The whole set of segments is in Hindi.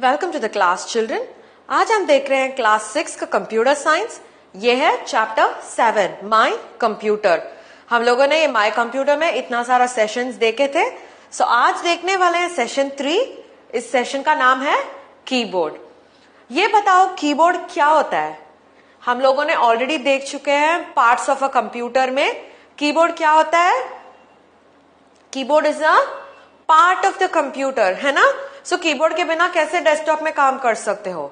Welcome to the class children. आज हम देख रहे हैं क्लास 6 का कंप्यूटर साइंस। ये है चैप्टर 7 माय कंप्यूटर। हम लोगों ने ये माय कंप्यूटर में इतना सारा सेशंस देखे थे। सो आज देखने वाले हैं सेशन 3। इस सेशन का नाम है कीबोर्ड। ये बताओ कीबोर्ड क्या होता है। हम लोगों ने ऑलरेडी देख चुके हैं पार्ट्स ऑफ अ कंप्यूटर में कीबोर्ड क्या होता है। Keyboard is a part of the computer, है ना। सो कीबोर्ड के बिना कैसे डेस्कटॉप में काम कर सकते हो।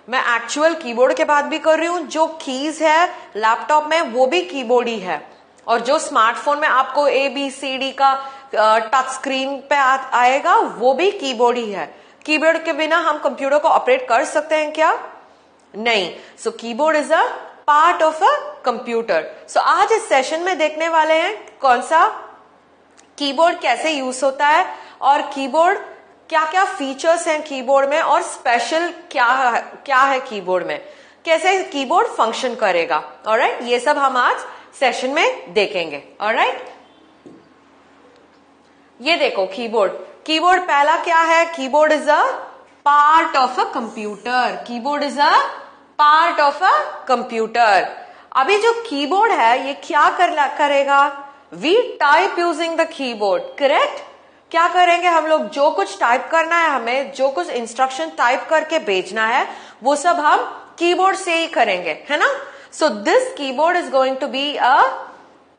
मैं एक्चुअल कीबोर्ड के बात भी कर रही हूं। जो कीज है लैपटॉप में वो भी कीबोर्ड ही है, और जो स्मार्टफोन में आपको ABCD का टच स्क्रीन पे आएगा वो भी कीबोर्ड ही है। कीबोर्ड के बिना हम कंप्यूटर को ऑपरेट कर सकते हैं क्या? नहीं। So keyboard is a part of a computer. So आज इस सेशन में देखने वाले हैं कौन सा कीबोर्ड कैसे यूज होता है, और कीबोर्ड क्या क्या फीचर्स हैं कीबोर्ड में, और स्पेशल क्या है कीबोर्ड में, कैसे कीबोर्ड फंक्शन करेगा। ऑलराइट, ये सब हम आज सेशन में देखेंगे। ऑलराइट, ये देखो कीबोर्ड पहला क्या है। Keyboard is a part of a computer. Keyboard is a part of a computer. अभी जो कीबोर्ड है ये क्या करेगा। We type using the keyboard, correct. क्या करेंगे हम लोग, जो कुछ टाइप करना है, हमें जो कुछ इंस्ट्रक्शन टाइप करके भेजना है वो सब हम कीबोर्ड से ही करेंगे, है ना। So this keyboard is going to be a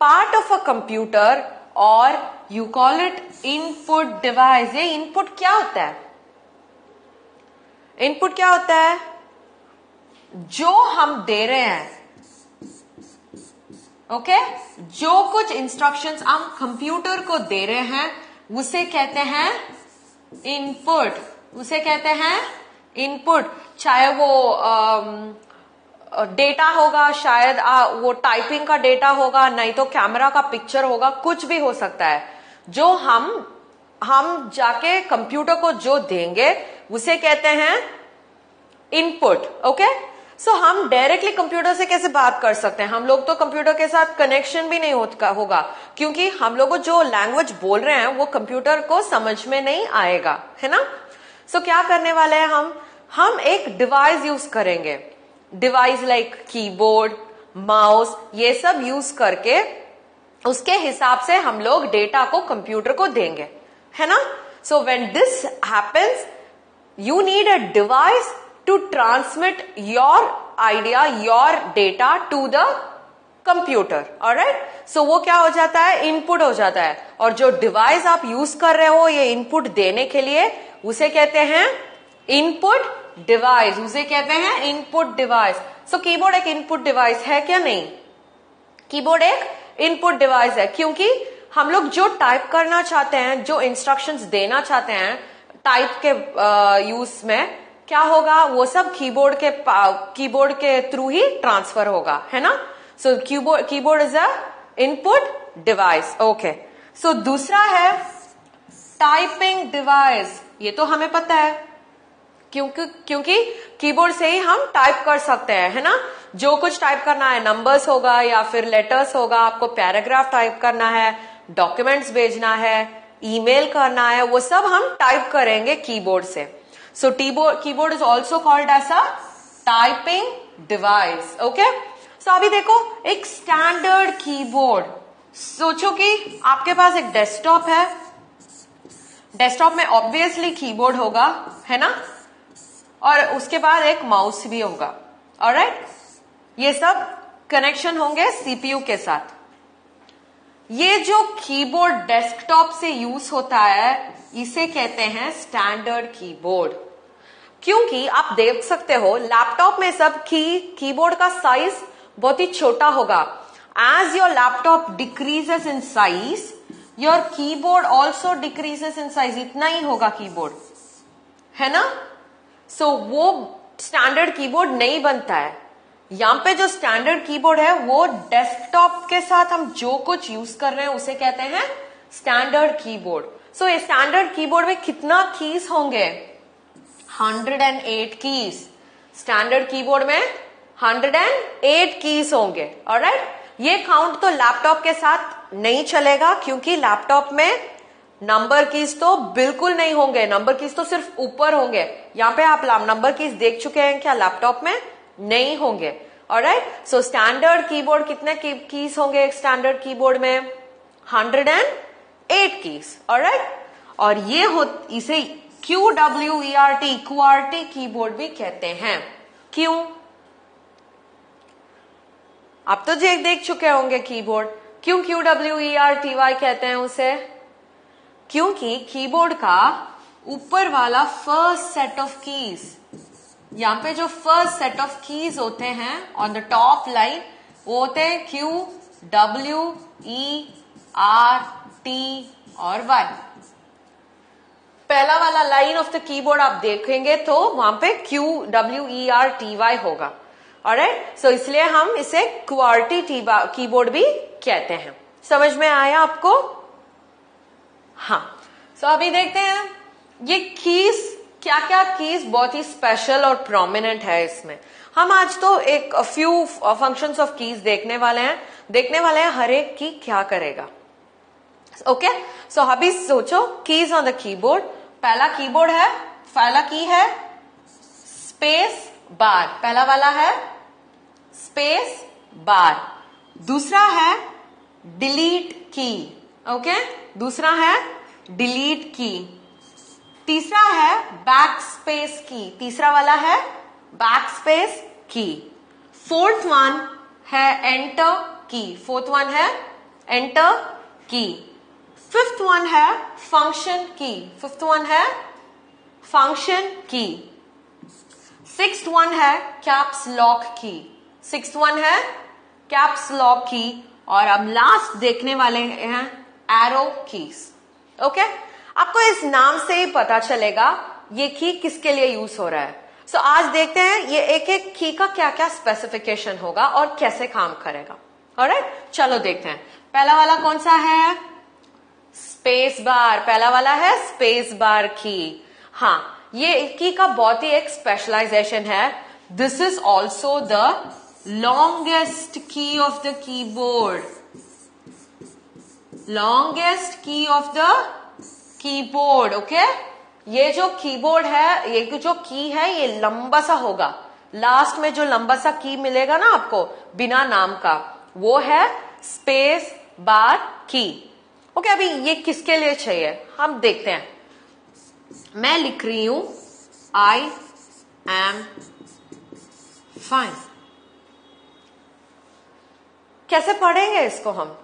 part of a computer, और you call it input device. ये इनपुट क्या होता है। इनपुट क्या होता है, जो हम दे रहे हैं। ओके, जो कुछ इंस्ट्रक्शंस हम कंप्यूटर को दे रहे हैं उसे कहते हैं इनपुट। उसे कहते हैं इनपुट। चाहे वो डेटा होगा, शायद वो टाइपिंग का डेटा होगा, नहीं तो कैमरा का पिक्चर होगा, कुछ भी हो सकता है। जो हम जाके कंप्यूटर को जो देंगे उसे कहते हैं इनपुट। ओके, सो हम डायरेक्टली कंप्यूटर से कैसे बात कर सकते हैं। हम लोग तो कंप्यूटर के साथ कनेक्शन भी नहीं होगा, क्योंकि हम लोग जो लैंग्वेज बोल रहे हैं वो कंप्यूटर को समझ में नहीं आएगा, है ना। सो क्या करने वाले हैं हम एक डिवाइस यूज करेंगे। डिवाइस लाइक कीबोर्ड, माउस, ये सब यूज करके उसके हिसाब से हम लोग डेटा को कंप्यूटर को देंगे, है ना। So when this happens you need a device to transmit your idea, your data to the computer. alright, so वो क्या हो जाता है, इनपुट हो जाता है। और जो डिवाइस आप यूज कर रहे हो ये इनपुट देने के लिए उसे कहते हैं इनपुट डिवाइस। उसे कहते हैं इनपुट डिवाइस। सो कीबोर्ड एक इनपुट डिवाइस है क्या? नहीं, कीबोर्ड एक इनपुट डिवाइस है, क्योंकि हम लोग जो टाइप करना चाहते हैं, जो इंस्ट्रक्शंस देना चाहते हैं टाइप के यूज में, क्या होगा वो सब कीबोर्ड के थ्रू ही ट्रांसफर होगा, है ना। So keyboard is a input device. Okay, so दूसरा है टाइपिंग डिवाइस। ये तो हमें पता है क्योंकि कीबोर्ड से ही हम टाइप कर सकते हैं, है ना। जो कुछ टाइप करना है, नंबर्स होगा या फिर लेटर्स होगा, आपको पैराग्राफ टाइप करना है, डॉक्यूमेंट्स भेजना है, ईमेल करना है, वो सब हम टाइप करेंगे कीबोर्ड से। So keyboard is also called as a typing device. Okay, so अभी देखो एक स्टैंडर्ड कीबोर्ड। सोचो कि आपके पास एक डेस्कटॉप है। डेस्कटॉप में ऑब्वियसली कीबोर्ड होगा, है ना, और उसके बाद एक माउस भी होगा। ऑलराइट, ये सब कनेक्शन होंगे सीपीयू के साथ। ये जो कीबोर्ड डेस्कटॉप से यूज होता है इसे कहते हैं स्टैंडर्ड कीबोर्ड, क्योंकि आप देख सकते हो लैपटॉप में सब कीबोर्ड का साइज बहुत ही छोटा होगा। As your laptop decreases in size, your keyboard also decreases in size. इतना ही होगा कीबोर्ड, है ना। सो वो स्टैंडर्ड कीबोर्ड नहीं बनता है। यहां पे जो स्टैंडर्ड कीबोर्ड है वो डेस्कटॉप के साथ हम जो कुछ यूज कर रहे हैं उसे कहते हैं स्टैंडर्ड कीबोर्ड। सो ये स्टैंडर्ड कीबोर्ड में कितना कीज होंगे? 108 कीज। स्टैंडर्ड कीबोर्ड में 108 कीज होंगे। ऑलराइट, ये काउंट तो लैपटॉप के साथ नहीं चलेगा, क्योंकि लैपटॉप में नंबर कीज तो बिल्कुल नहीं होंगे, नंबर कीज तो सिर्फ ऊपर होंगे। यहाँ पे आप नंबर कीज देख चुके हैं क्या लैपटॉप में? नहीं होंगे। ऑलराइट, सो स्टैंडर्ड कीबोर्ड कितने कीज होंगे एक स्टैंडर्ड कीबोर्ड में? 108 कीज। ऑलराइट, और ये इसे QWERT QWERTY कीबोर्ड भी कहते हैं। क्यों? आप तो देख चुके होंगे कीबोर्ड। क्यों QWERTY कहते हैं उसे? क्योंकि कीबोर्ड का ऊपर वाला फर्स्ट सेट ऑफ कीज, यहां पे जो फर्स्ट सेट ऑफ कीज होते हैं ऑन द टॉप लाइन, वो होते हैं QWERT और Y। पहला वाला लाइन ऑफ द कीबोर्ड आप देखेंगे तो वहां पे QWERTY होगा। ऑलराइट, सो इसलिए हम इसे QWERTY कीबोर्ड भी कहते हैं। समझ में आया आपको? हाँ, सो अभी देखते हैं ये कीज, क्या क्या कीज बहुत ही स्पेशल और प्रोमिनेंट है इसमें। हम आज तो एक फ्यू फंक्शंस ऑफ कीज देखने वाले हैं हर एक की क्या करेगा। ओके, सो अभी सोचो कीज ऑन द कीबोर्ड। पहला की है स्पेस बार, पहला वाला है स्पेस बार। दूसरा है डिलीट की। ओके, दूसरा है डिलीट की। तीसरा है बैक स्पेस की, तीसरा वाला है बैक स्पेस की। फोर्थ वन है एंटर की, फोर्थ वन है एंटर की। फिफ्थ वन है फंक्शन की, फिफ्थ वन है फंक्शन की। सिक्स्थ वन है कैप्स लॉक की, सिक्स्थ वन है कैप्स लॉक की। और अब लास्ट देखने वाले हैं एरो कीज। ओके, आपको इस नाम से ही पता चलेगा ये की किसके लिए यूज हो रहा है। सो आज देखते हैं ये एक एक की का क्या क्या स्पेसिफिकेशन होगा और कैसे काम करेगा। ऑलराइट, चलो देखते हैं। पहला वाला कौन सा है? Space bar. पहला वाला है स्पेस बार की। हाँ, ये की का बहुत ही एक स्पेशलाइजेशन है। This is also the longest key of the keyboard, longest key of the keyboard. Okay, ये जो कीबोर्ड है, ये जो की है, ये लंबा सा होगा। लास्ट में जो लंबा सा की मिलेगा ना आपको बिना नाम का, वो है स्पेस बार की। ओके, अभी ये किसके लिए चाहिए हम देखते हैं। मैं लिख रही हूं I am fine। कैसे पढ़ेंगे इसको हम?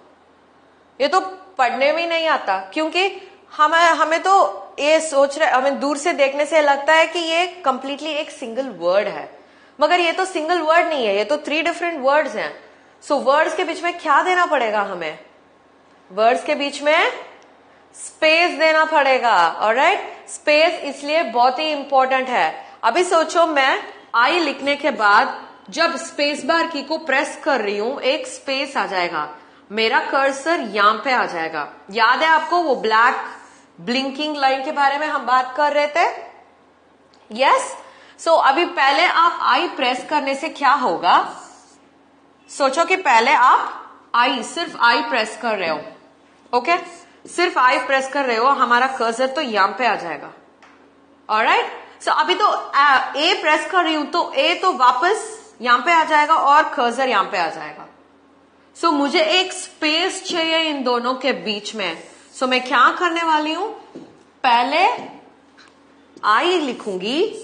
ये तो पढ़ने में ही नहीं आता, क्योंकि हमें तो ये सोच रहे, हमें दूर से देखने से लगता है कि ये कंप्लीटली एक सिंगल वर्ड है, मगर ये तो सिंगल वर्ड नहीं है, ये तो 3 डिफरेंट वर्ड्स हैं। सो वर्ड्स के बीच में क्या देना पड़ेगा हमें? वर्ड्स के बीच में स्पेस देना पड़ेगा। ऑलराइट, स्पेस इसलिए बहुत ही इंपॉर्टेंट है। अभी सोचो, मैं आई लिखने के बाद जब स्पेस बार की को प्रेस कर रही हूं, एक स्पेस आ जाएगा, मेरा कर्सर यहां पे आ जाएगा। याद है आपको वो ब्लैक ब्लिंकिंग लाइन के बारे में हम बात कर रहे थे? यस। सो अभी पहले आप आई प्रेस करने से क्या होगा? सोचो कि पहले आप सिर्फ आई प्रेस कर रहे हो। ओके, सिर्फ आई प्रेस कर रहे हो, हमारा कर्सर तो यहां पे आ जाएगा। ऑलराइट, सो अभी तो ए प्रेस कर रही हूं तो ए तो वापस यहां पे आ जाएगा और कर्सर यहां पे आ जाएगा। सो मुझे एक स्पेस चाहिए इन दोनों के बीच में। सो मैं क्या करने वाली हूं? पहले आई लिखूंगी,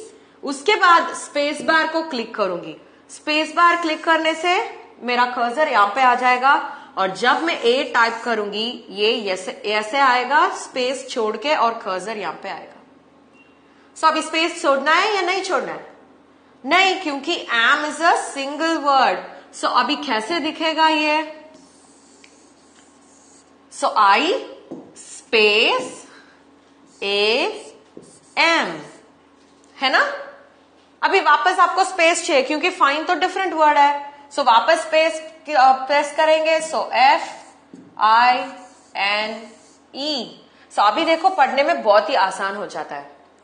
उसके बाद स्पेस बार को क्लिक करूंगी। स्पेस बार क्लिक करने से मेरा कर्सर यहां पे आ जाएगा, और जब मैं ए टाइप करूंगी ये ऐसे आएगा स्पेस छोड़ के, और कर्सर यहां पे आएगा। सो अब स्पेस छोड़ना है या नहीं छोड़ना है? नहीं, क्योंकि am is a single word. So अभी कैसे दिखेगा ये? सो आई स्पेस ए एम, है ना? अभी वापस आपको स्पेस चाहिए क्योंकि फाइन तो डिफरेंट वर्ड है। सो वापस स्पेस प्रेस करेंगे, सो FINE। सो अभी देखो पढ़ने में बहुत ही आसान हो जाता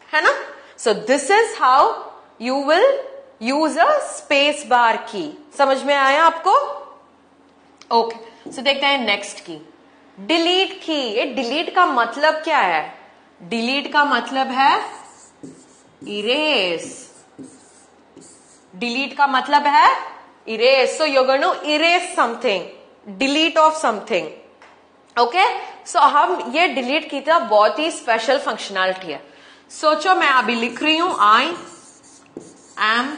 है ना? So this is how you will use a space bar की। समझ में आया आपको? ओके, सो देखते हैं नेक्स्ट की। डिलीट की, ये डिलीट का मतलब क्या है? डिलीट का मतलब है इरेज। डिलीट का मतलब है erase. So you going to erase something, delete of something. Okay, so हम ये डिलीट की तरह बहुत ही स्पेशल फंक्शनैलिटी है। सोचो मैं अभी लिख रही हूं आई एम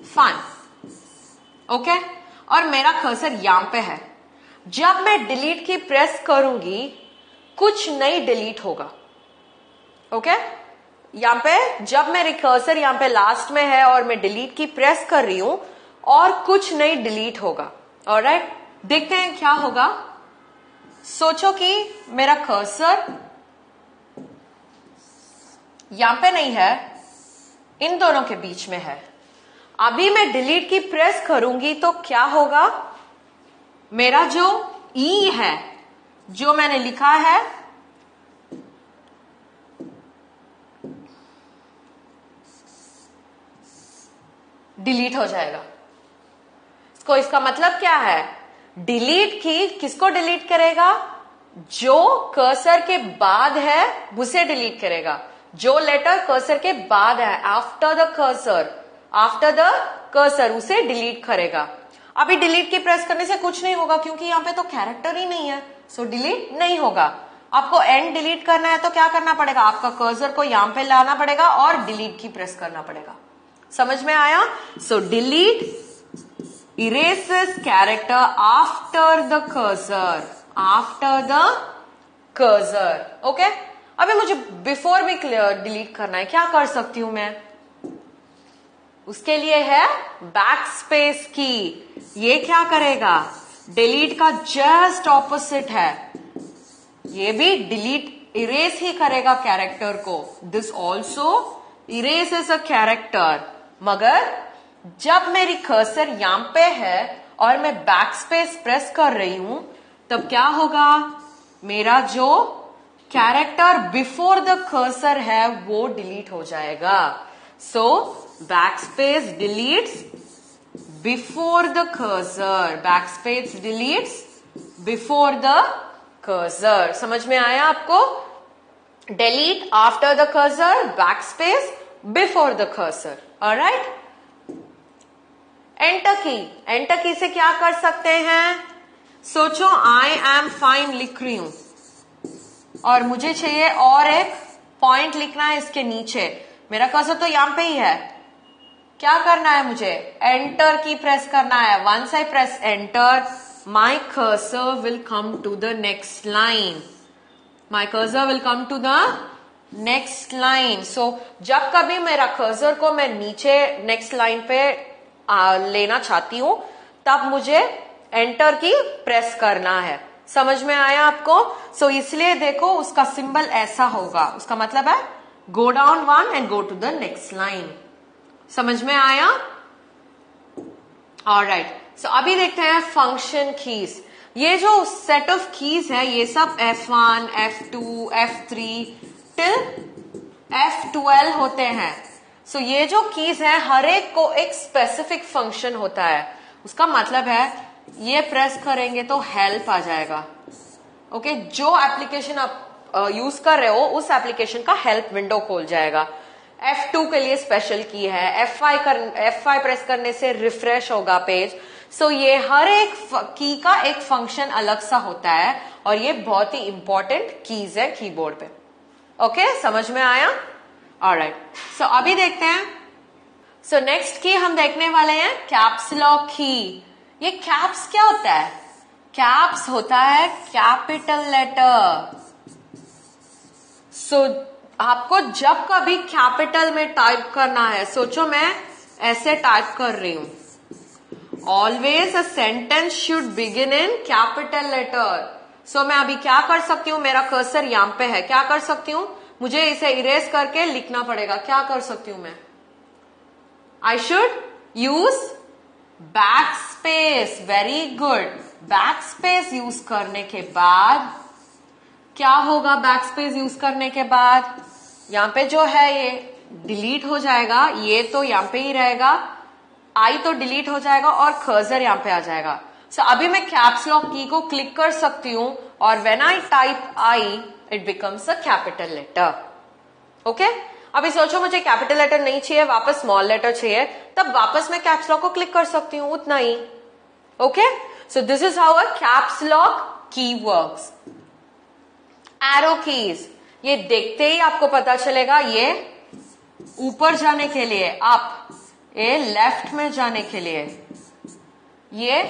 फन, ओके, और मेरा कर्सर यहां पे है। जब मैं डिलीट की प्रेस करूंगी कुछ नहीं डिलीट होगा। ओके, यहां पे जब मेरी कर्सर यहां पे लास्ट में है और मैं डिलीट की प्रेस कर रही हूं और कुछ नहीं डिलीट होगा। ऑलराइट, देखते हैं क्या होगा। सोचो कि मेरा कर्सर यहां पे नहीं है, इन दोनों के बीच में है। अभी मैं डिलीट की प्रेस करूंगी तो क्या होगा? मेरा जो ई है, जो मैंने लिखा है, डिलीट हो जाएगा। इसका मतलब क्या है? डिलीट की किसको डिलीट करेगा? जो कर्सर के बाद है उसे डिलीट करेगा। जो लेटर कर्सर के बाद है, आफ्टर द कर्सर उसे डिलीट करेगा। अभी डिलीट की प्रेस करने से कुछ नहीं होगा क्योंकि यहां पे तो कैरेक्टर ही नहीं है, सो डिलीट नहीं होगा। आपको एंड डिलीट करना है तो क्या करना पड़ेगा? आपका कर्सर को यहां पे लाना पड़ेगा और डिलीट की प्रेस करना पड़ेगा। समझ में आया? So delete erases character after the cursor, okay. अभी मुझे बिफोर भी डिलीट करना है, क्या कर सकती हूं मैं? उसके लिए है बैक स्पेस की। ये क्या करेगा? डिलीट का जस्ट ऑपोजिट है, ये भी डिलीट इरेज ही करेगा कैरेक्टर को। This also erases a character. मगर जब मेरी कर्सर यहां पे है और मैं बैक स्पेस प्रेस कर रही हूं तब क्या होगा? मेरा जो कैरेक्टर बिफोर द कर्सर है वो डिलीट हो जाएगा। So back space deletes before the cursor, back space deletes before the cursor. समझ में आया आपको? Delete after the cursor, back space before the cursor. Alright, enter की से क्या कर सकते हैं? सोचो आई एम फाइन लिख रही हूं और मुझे चाहिए और एक पॉइंट लिखना है इसके नीचे। मेरा कर्सर तो यहां पे ही है, क्या करना है मुझे? एंटर की प्रेस करना है। Once I press enter, my cursor will come to the next line. My cursor will come to the next line. So जब कभी मेरा कर्सर को मैं नीचे नेक्स्ट लाइन पे लेना चाहती हूं तब मुझे एंटर की प्रेस करना है। समझ में आया आपको? सो इसलिए देखो उसका सिंबल ऐसा होगा, उसका मतलब है go down one and go to the next line. समझ में आया? ऑलराइट, सो अभी देखते हैं फंक्शन कीज। ये जो सेट ऑफ कीज है ये सब F1, F2, F3 till F12 होते हैं। सो ये जो कीज है हर एक को एक स्पेसिफिक फंक्शन होता है। उसका मतलब है ये प्रेस करेंगे तो हेल्प आ जाएगा। ओके, जो एप्लीकेशन आप यूज कर रहे हो उस एप्लीकेशन का हेल्प विंडो खोल जाएगा। F2 के लिए स्पेशल की है, F5 प्रेस करने से रिफ्रेश होगा पेज। सो ये हर एक की का एक फंक्शन अलग सा होता है और ये बहुत ही इंपॉर्टेंट कीज है कीबोर्ड पे। ओके, समझ में आया? ऑलराइट, सो अभी देखते हैं। सो नेक्स्ट की हम देखने वाले हैं कैप्स लॉक की। ये कैप्स क्या होता है? कैप्स होता है कैपिटल लेटर। सो आपको जब कभी कैपिटल में टाइप करना है, सोचो मैं ऐसे टाइप कर रही हूं, always a sentence should begin in capital letter. So मैं अभी क्या कर सकती हूं? मेरा कर्सर यहां पे है, क्या कर सकती हूं? मुझे इसे इरेज करके लिखना पड़ेगा। क्या कर सकती हूं मैं? I should use back space. Very good. Back space use करने के बाद क्या होगा? बैक स्पेस यूज करने के बाद यहां पे जो है ये डिलीट हो जाएगा, ये तो यहां पे ही रहेगा, आई तो डिलीट हो जाएगा और कर्सर यहां पे आ जाएगा। सो अभी मैं कैप्स लॉक की को क्लिक कर सकती हूं और when I type I it becomes a capital letter. Okay, अभी सोचो मुझे कैपिटल लेटर नहीं चाहिए, वापस स्मॉल लेटर चाहिए, तब वापस मैं कैप्स लॉक को क्लिक कर सकती हूं, उतना ही. Okay, so this is how a caps lock key works. Arrow keys, ये देखते ही आपको पता चलेगा, ये ऊपर जाने के लिए अप, ये लेफ्ट में जाने के लिए, ये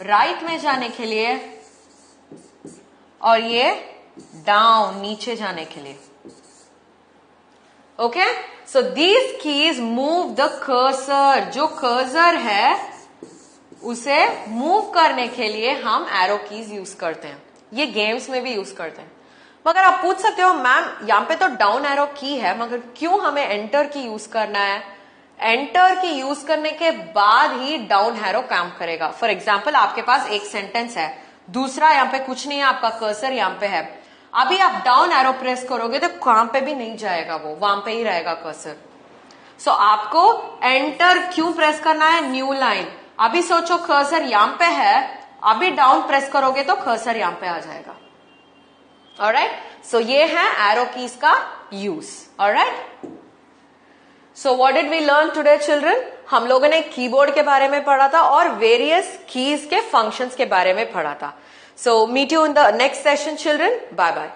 राइट में जाने के लिए, और ये डाउन नीचे जाने के लिए. Okay, so these keys move the cursor. जो कर्सर है उसे मूव करने के लिए हम एरो कीज यूज करते हैं. ये गेम्स में भी यूज करते हैं. मगर आप पूछ सकते हो मैम यहां पे तो डाउन एरो की है, मगर क्यों हमें एंटर की यूज करना है? एंटर की यूज करने के बाद ही डाउन एरो काम करेगा. फॉर एग्जाम्पल आपके पास एक सेंटेंस है, दूसरा यहां पे कुछ नहीं है, आपका कर्सर यहां पे है. अभी आप डाउन एरो प्रेस करोगे तो कहां पे भी नहीं जाएगा, वो वहां पे ही रहेगा कर्सर. सो आपको एंटर क्यों प्रेस करना है? New line. अभी सोचो कर्सर यहां पे है, अभी डाउन प्रेस करोगे तो कर्सर यहां पे आ जाएगा. ऑलराइट, सो ये है एरो कीज का use. Alright, so what did we learn today children? हम लोगों ने कीबोर्ड के बारे में पढ़ा था और वेरियस कीज के फंक्शंस के बारे में पढ़ा था. So meet you in the next session children. Bye bye.